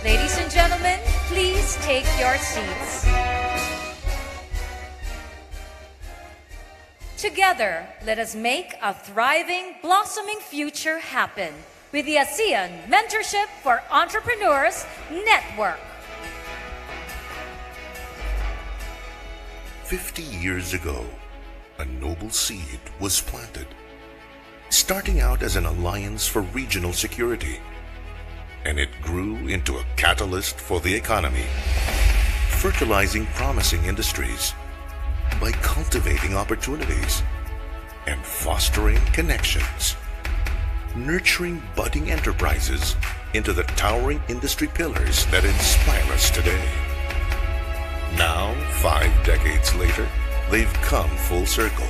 Ladies and gentlemen, please take your seats. Together, let us make a thriving, blossoming future happen with the ASEAN Mentorship for Entrepreneurs Network. 50 years ago, a noble seed was planted, starting out as an alliance for regional security, and it grew into a catalyst for the economy, fertilizing promising industries by cultivating opportunities and fostering connections, nurturing budding enterprises into the towering industry pillars that inspire us today. Now, 5 decades later, they've come full circle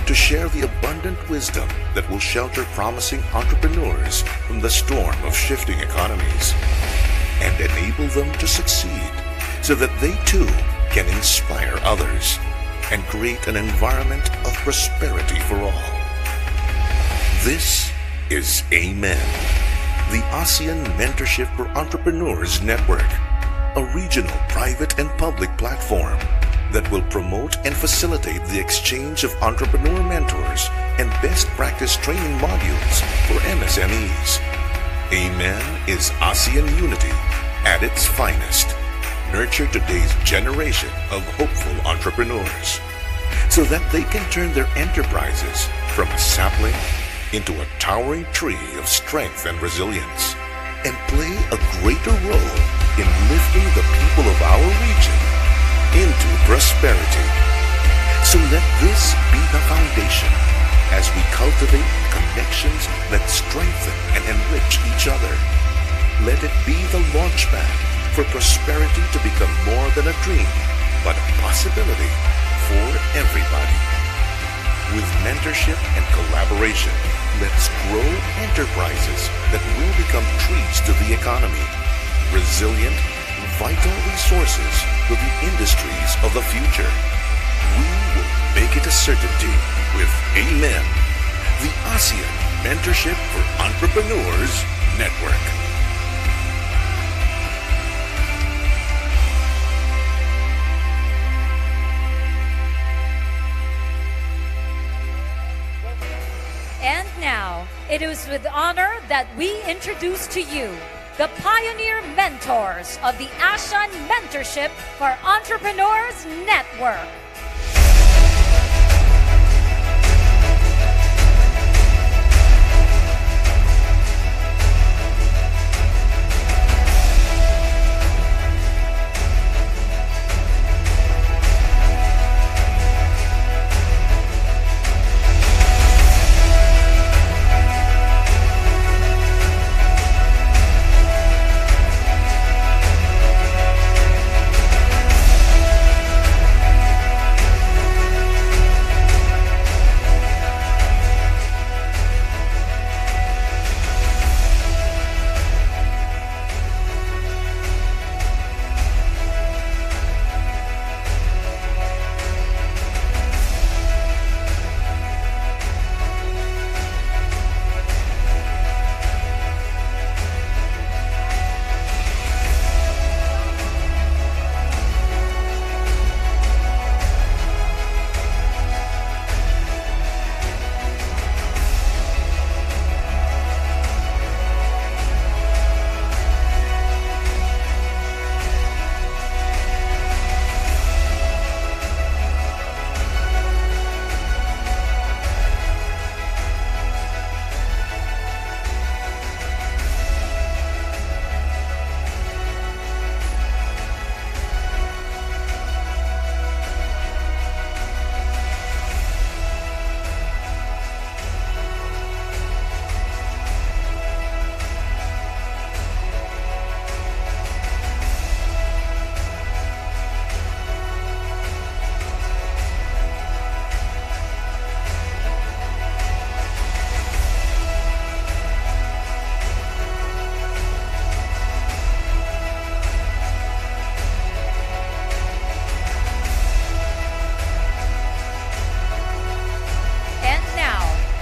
to share the abundant wisdom that will shelter promising entrepreneurs from the storm of shifting economies and enable them to succeed so that they too can inspire others and create an environment of prosperity for all. This is AMEN, the ASEAN Mentorship for Entrepreneurs Network, a regional private and public platform that will promote and facilitate the exchange of entrepreneur mentors and best practice training modules for MSMEs. AMEN is ASEAN unity at its finest. Nurture today's generation of hopeful entrepreneurs so that they can turn their enterprises from a sapling into a towering tree of strength and resilience and play a greater role in lifting the people of our region into prosperity. So let this be the foundation as we cultivate connections that strengthen and enrich each other. Let it be the launchpad for prosperity to become more than a dream, but a possibility for everybody. With mentorship and collaboration, let's grow enterprises that will become trees to the economy, resilient, vital resources to the industries of the future. We will make it a certainty with AMEN, the ASEAN Mentorship for Entrepreneurs Network. And now, it is with honor that we introduce to you the pioneer mentors of the ASEAN Mentorship for Entrepreneurs Network.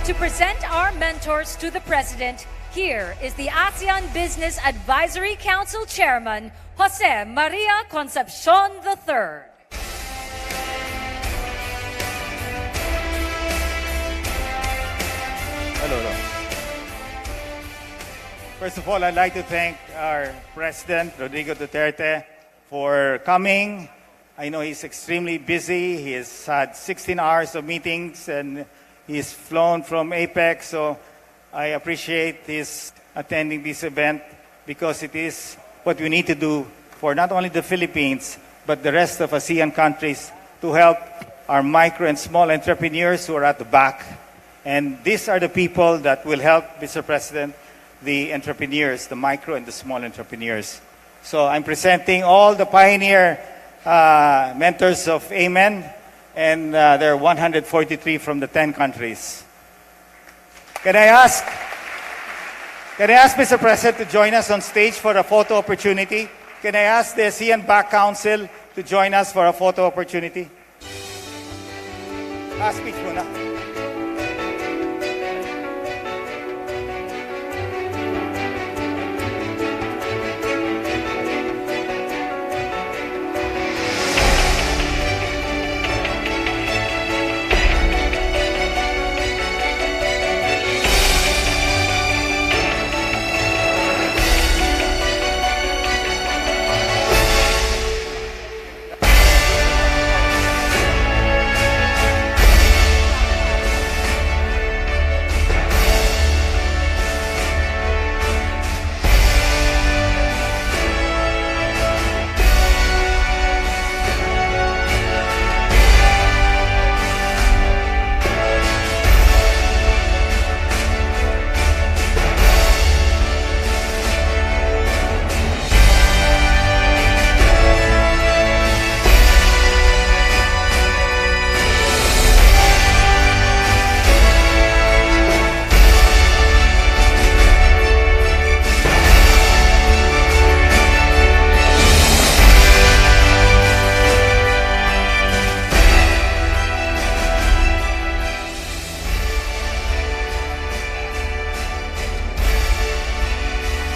To present our mentors to the President, Here is the ASEAN Business Advisory Council Chairman, Jose Maria Concepcion III. Hello. First of all, I'd like to thank our President, Rodrigo Duterte, for coming. I know he's extremely busy. He has had 16 hours of meetings and he's flown from APEC, so I appreciate his attending this event because it is what we need to do for not only the Philippines, but the rest of ASEAN countries to help our micro and small entrepreneurs who are at the back. And these are the people that will help, Mr. President, the entrepreneurs, the micro and the small entrepreneurs. So I'm presenting all the pioneer mentors of AMEN, and there are 143 from the 10 countries. Can I ask Mr. President to join us on stage for a photo opportunity? Can I ask the ASEAN Back Council to join us for a photo opportunity? Speech muna.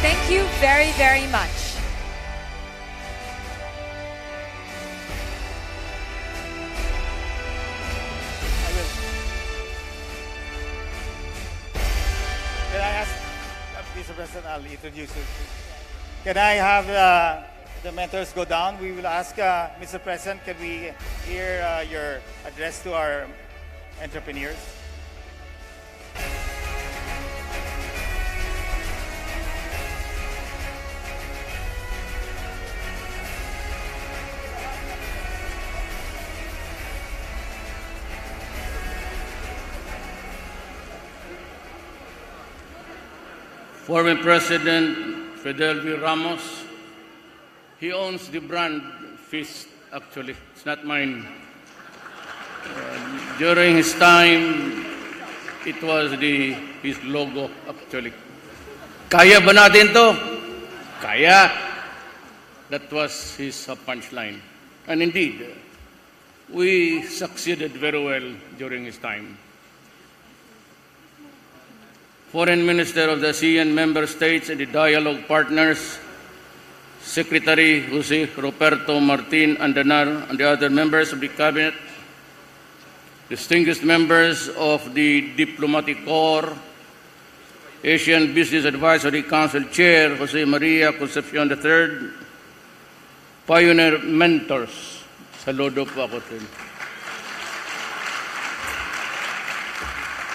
Thank you very, very much. Can I ask, Mr. President, I'll introduce you. Can I have the mentors go down? We will ask, Mr. President, can we hear your address to our entrepreneurs? Former President Fidel V. Ramos, he owns the brand Fist, actually. It's not mine. During his time, it was his logo, actually. Kaya ba natin to? Kaya. That was his punchline. And indeed, we succeeded very well during his time. Foreign Minister of the ASEAN member states and the dialogue partners, Secretary Jose Roberto Martin Andanar and the other members of the Cabinet, distinguished members of the Diplomatic Corps, Asian Business Advisory Council Chair Jose Maria Concepcion III, pioneer mentors, saludo po ako din,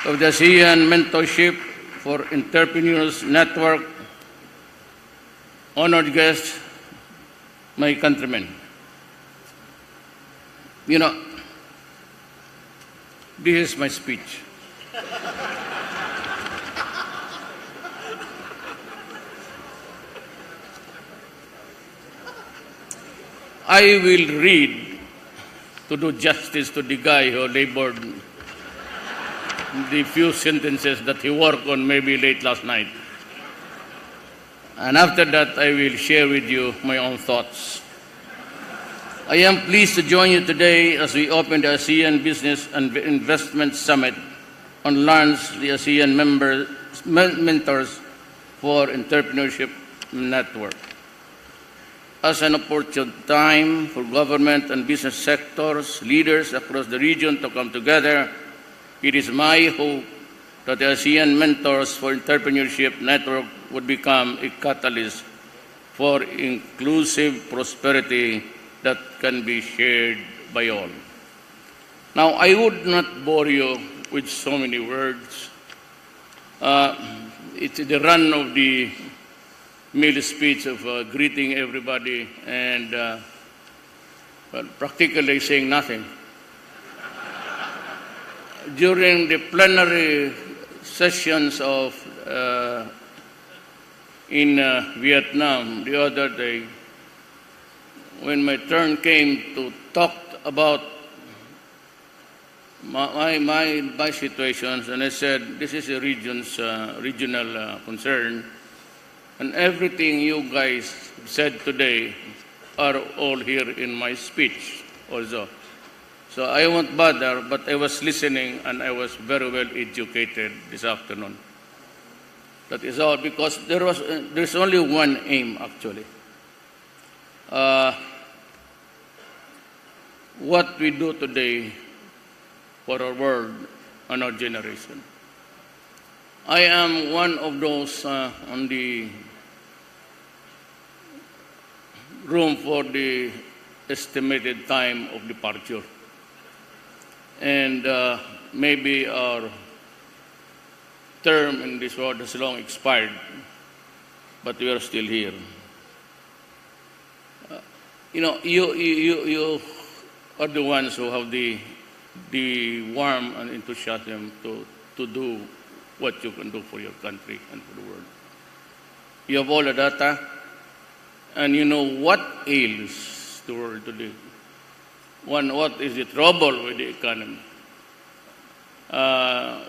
of the ASEAN Mentorship for Entrepreneurs Network, honored guests, my countrymen. You know, this is my speech. I will read to do justice to the guy who labored the few sentences that he worked on maybe late last night. And after that, I will share with you my own thoughts. I am pleased to join you today as we open the ASEAN Business and Investment Summit and launch the ASEAN Mentors for Entrepreneurship Network. As an opportune time for government and business sectors, leaders across the region to come together, it is my hope that the ASEAN Mentors for Entrepreneurship Network would become a catalyst for inclusive prosperity that can be shared by all. Now, I would not bore you with so many words. It's the run of the mill speech of greeting everybody and well, practically saying nothing. During the plenary sessions of in Vietnam the other day, when my turn came to talk about my situations, and I said, this is a regional concern, and everything you guys said today are all here in my speech also. So I won't bother, but I was listening and I was very well educated this afternoon. That is all, because there's only one aim actually. What we do today for our world and our generation. I am one of those on the room for the estimated time of departure. And maybe our term in this world has long expired, but we are still here. You are the ones who have the warmth and enthusiasm to do what you can do for your country and for the world. You have all the data, and you know what ails the world today. One, what is the trouble with the economy?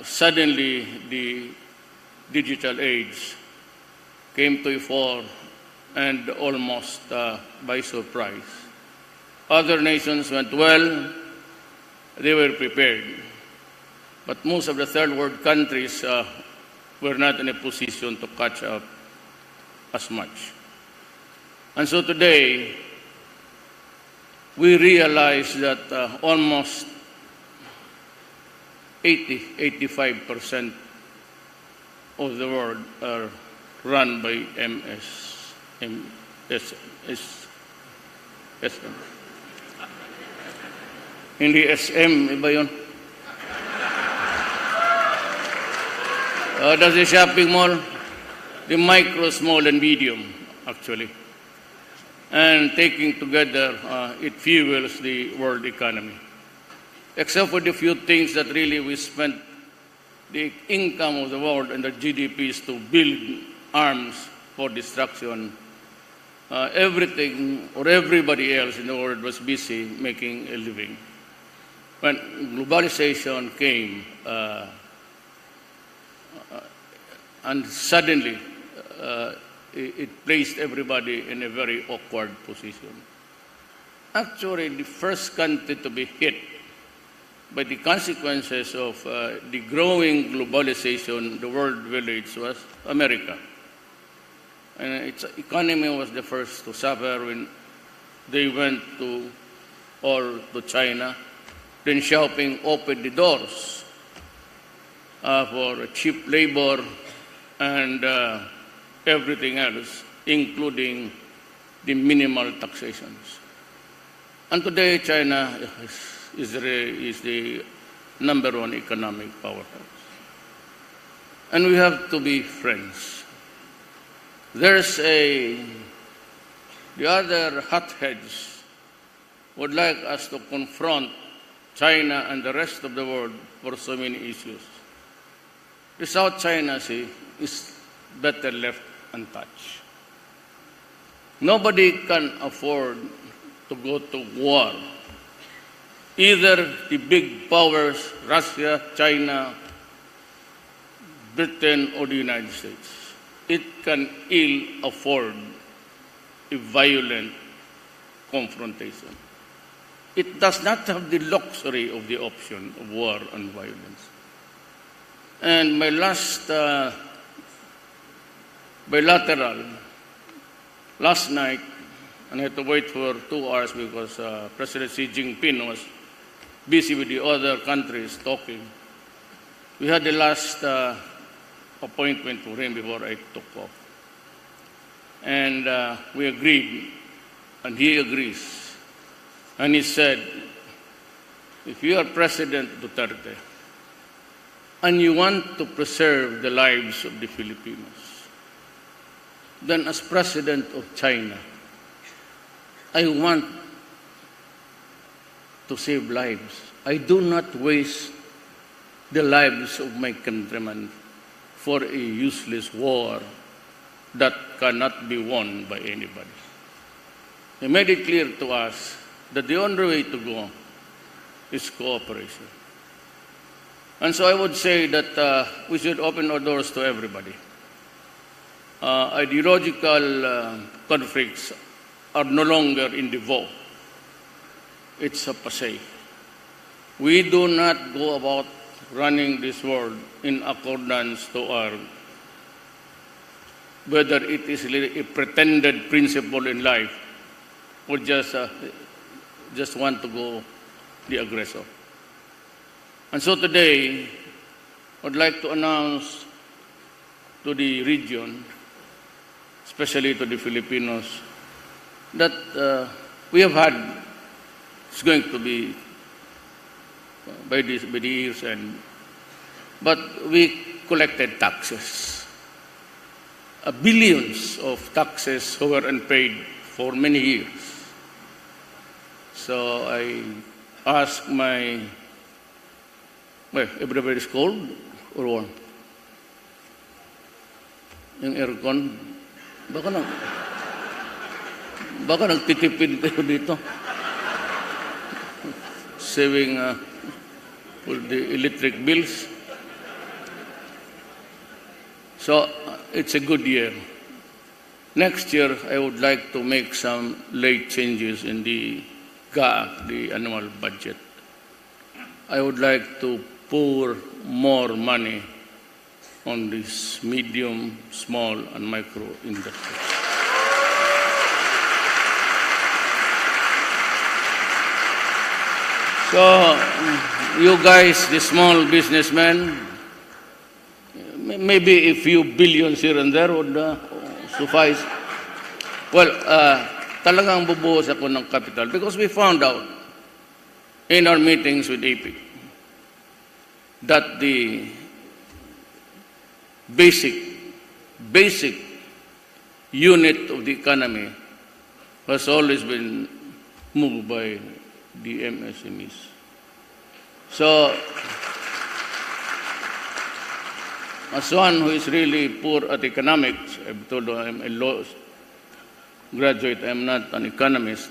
Suddenly, the digital age came to a fore and almost by surprise. Other nations went well, they were prepared. But most of the third world countries were not in a position to catch up as much. And so today, we realize that almost 85% of the world are run by SM. Hindi SM, iba yun? That's the shopping mall, the micro, small, and medium, actually. And taking together, it fuels the world economy. Except for the few things that really we spent the income of the world and the GDPs to build arms for destruction, everything or everybody else in the world was busy making a living. When globalization came, and suddenly it placed everybody in a very awkward position. Actually, the first country to be hit by the consequences of the growing globalization, the world village, was America. And its economy was the first to suffer when they went to China. Then shopping opened the doors for cheap labor and everything else, including the minimal taxations. And today, China is the number one economic powerhouse. And we have to be friends. The other hotheads would like us to confront China and the rest of the world for so many issues. The South China Sea is better left untouched. Nobody can afford to go to war. Either the big powers, Russia, China, Britain, or the United States. It can ill afford a violent confrontation. It does not have the luxury of the option of war and violence. And my last bilateral last night, and I had to wait for 2 hours because President Xi Jinping was busy with the other countries talking. We had the last appointment for him before I took off. And we agreed, and he agrees. And he said, if you are President Duterte, and you want to preserve the lives of the Filipinos, then as President of China, I want to save lives. I do not waste the lives of my countrymen for a useless war that cannot be won by anybody. He made it clear to us that the only way to go is cooperation. And so I would say that we should open our doors to everybody. Ideological conflicts are no longer in the vogue. It's a Pasay. We do not go about running this world in accordance to our, whether it is a pretended principle in life or just want to go the aggressor. And so today, I'd like to announce to the region, especially to the Filipinos, that we have had, it's going to be by the years, but we collected taxes. Billions of taxes who were unpaid for many years. So I asked everybody's cold or warm? Yung aircon, baka nagtitipid kayo dito. Saving for the electric bills. So it's a good year. Next year, I would like to make some late changes in the GAA, the annual budget. I would like to pour more money on this medium, small, and micro industry. So, you guys, the small businessmen, maybe a few billions here and there would suffice. Well, talagang bubuhos ako ng capital because we found out in our meetings with APIC that the basic unit of the economy has always been moved by the MSMEs. So, as one who is really poor at economics, I've told you I'm a law graduate, I'm not an economist,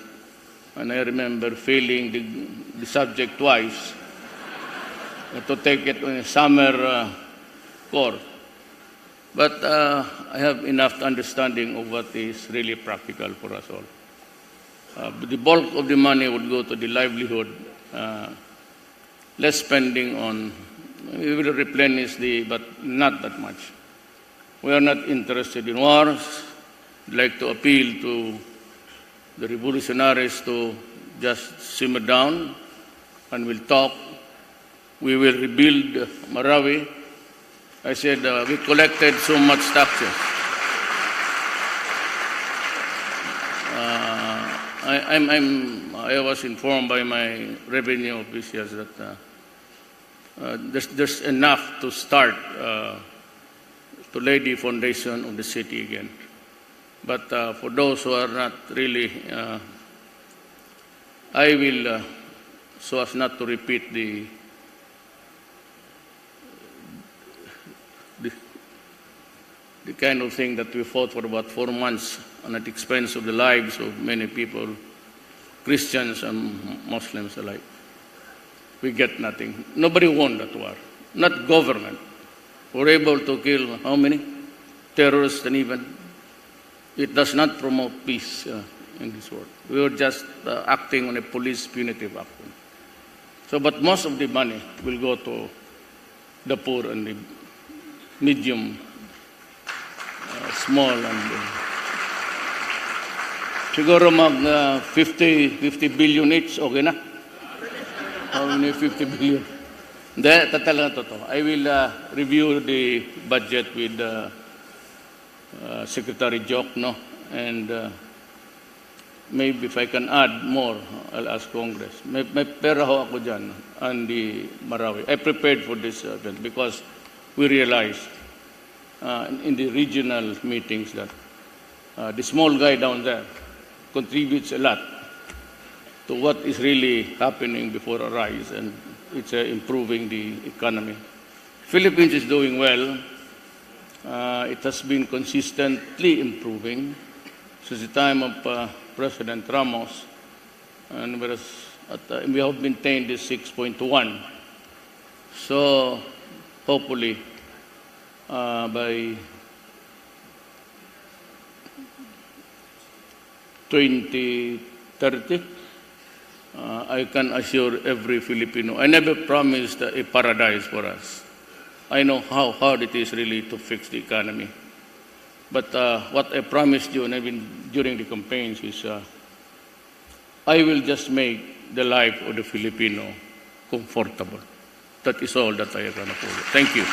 and I remember failing the subject twice to take it in a summer course. But I have enough understanding of what is really practical for us all. The bulk of the money would go to the livelihood, less spending on, we will replenish but not that much. We are not interested in wars. I'd like to appeal to the revolutionaries to just simmer down and we'll talk. We will rebuild Marawi. I said we collected so much taxes. I was informed by my revenue officials that there's enough to start to lay the foundation of the city again. But for those who are not really, I will, so as not to repeat the kind of thing that we fought for about 4 months and at the expense of the lives of many people, Christians and Muslims alike. We get nothing. Nobody won that war. Not government. We're able to kill how many? Terrorists and even. It does not promote peace in this world. We were just acting on a police punitive action. So, but most of the money will go to the poor and the medium small and siguro mag 50 billion each, okay na? How many 50 billion? Hindi, talaga totoo. I will review the budget with Secretary Joc, no? And maybe if I can add more, I'll ask Congress. May pera ho ako dyan on the Marawi. I prepared for this event because we realized in the regional meetings that the small guy down there contributes a lot to what is really happening before our eyes, and it's improving the economy. Philippines is doing well. It has been consistently improving since the time of President Ramos, and we have maintained this 6.1. So hopefully by 2030, I can assure every Filipino, I never promised a paradise for us. I know how hard it is really to fix the economy. But what I promised you, and even during the campaigns, is I will just make the life of the Filipino comfortable. That is all that I can afford. Thank you.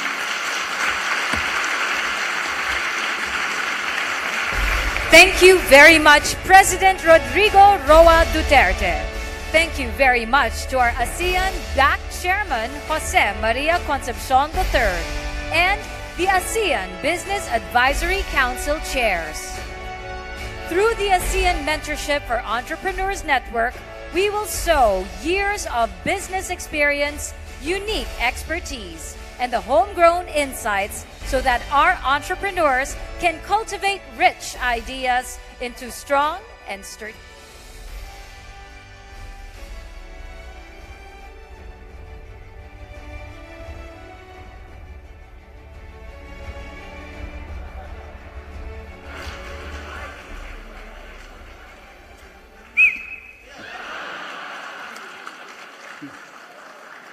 Thank you very much, President Rodrigo Roa Duterte. Thank you very much to our ASEAN-back Chairman, Jose Maria Concepcion III, and the ASEAN Business Advisory Council Chairs. Through the ASEAN Mentorship for Entrepreneurs Network, we will sow years of business experience, unique expertise, and the homegrown insights so that our entrepreneurs can cultivate rich ideas into strong and sturdy.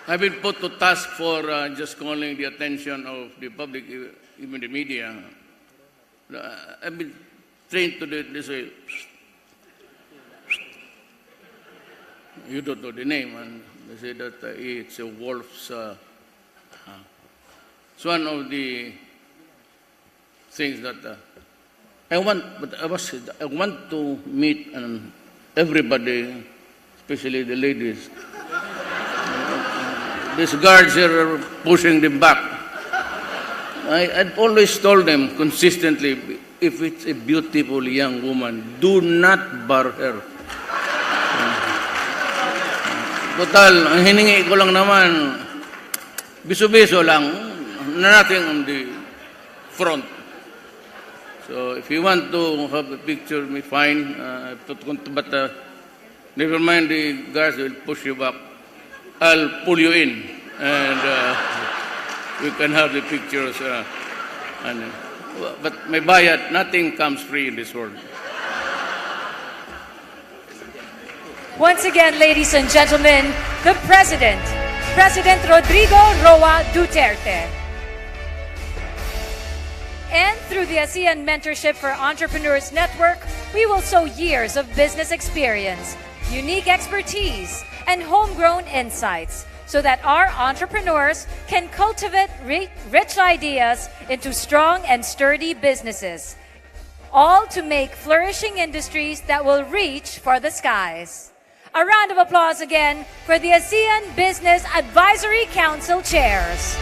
I've been put to task for just calling the attention of the public, even the media. I've been trained to do it this way. You don't know the name, and they say that it's a wolf's. It's one of the things that I want. But I want to meet everybody, especially the ladies. These guards here are pushing them back. I've always told them consistently, if it's a beautiful young woman, do not bar her. Total, ang hiningi ko lang naman, biso-biso lang, nothing on the front. So if you want to have a picture, me fine. But never mind, the guards will push you back. I'll pull you in, and we can have the pictures. But may bayad, nothing comes free in this world. Once again, ladies and gentlemen, the President, President Rodrigo Roa Duterte. And through the ASEAN Mentorship for Entrepreneurs Network, we will sow years of business experience, unique expertise, and homegrown insights so that our entrepreneurs can cultivate rich ideas into strong and sturdy businesses, all to make flourishing industries that will reach for the skies. A round of applause again for the ASEAN Business Advisory Council Chairs.